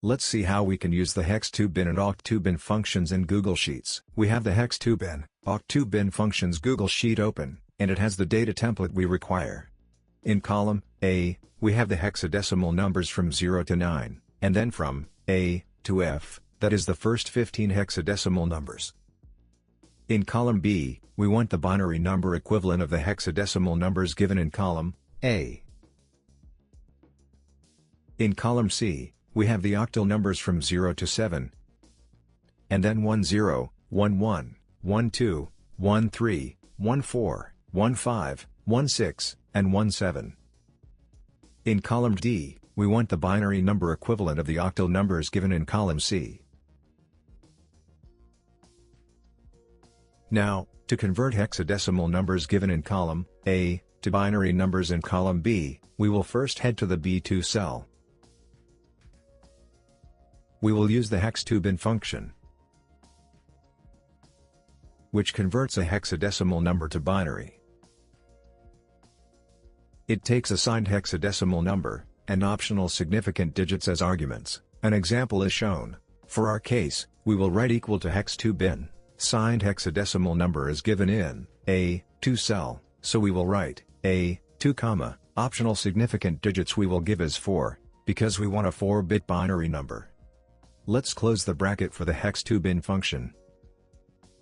Let's see how we can use the HEX2BIN and OCT2BIN functions in Google Sheets. We have the HEX2BIN, OCT2BIN functions Google Sheet open, and it has the data template we require. In column A, we have the hexadecimal numbers from 0 to 9, and then from A to F, that is the first 15 hexadecimal numbers. In column B, we want the binary number equivalent of the hexadecimal numbers given in column A. In column C, we have the octal numbers from 0 to 7, and then 10, 11, 12, 13, 14, 15, 16, and 17. In column D, we want the binary number equivalent of the octal numbers given in column C. Now, to convert hexadecimal numbers given in column A to binary numbers in column B, we will first head to the B2 cell. We will use the HEX2BIN function, which converts a hexadecimal number to binary. It takes a signed hexadecimal number, and optional significant digits as arguments. An example is shown. For our case, we will write equal to HEX2BIN. Signed hexadecimal number is given in A2 cell, so we will write A2, optional significant digits we will give as 4, because we want a 4-bit binary number. Let's close the bracket for the HEX2BIN function.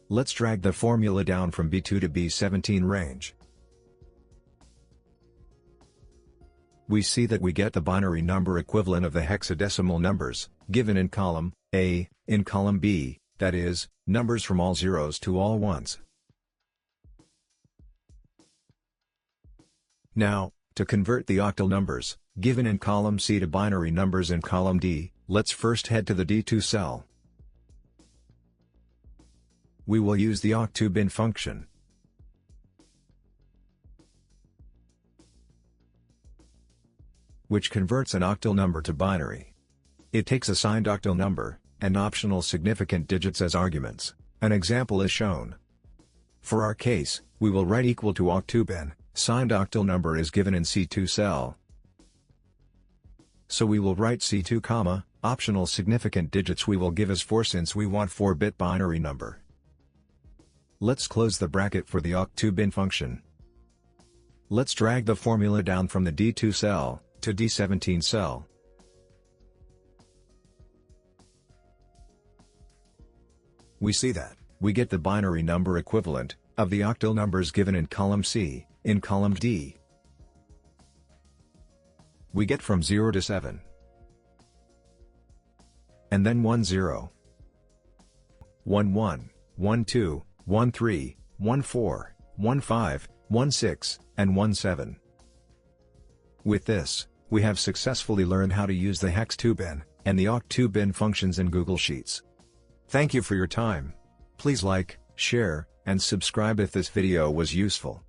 Let's drag the formula down from B2 to B17 range. We see that we get the binary number equivalent of the hexadecimal numbers, given in column A, in column B, that is, numbers from all zeros to all ones. Now, to convert the octal numbers, given in column C to binary numbers in column D, let's first head to the D2 cell. We will use the OCT2BIN function, which converts an octal number to binary. It takes a signed octal number, and optional significant digits as arguments. An example is shown. For our case, we will write equal to OCT2BIN, signed octal number is given in C2 cell. So we will write C2, optional significant digits we will give as 4 since we want 4-bit binary number. Let's close the bracket for the OCT2BIN function. Let's drag the formula down from the D2 cell to D17 cell. We see that we get the binary number equivalent of the octal numbers given in column C, in column D. We get from 0 to 7. And then 10, 11, 12, 13, 14, 15, 16, and 17. With this, we have successfully learned how to use the HEX2BIN and the OCT2BIN functions in Google Sheets. Thank you for your time. Please like, share, and subscribe if this video was useful.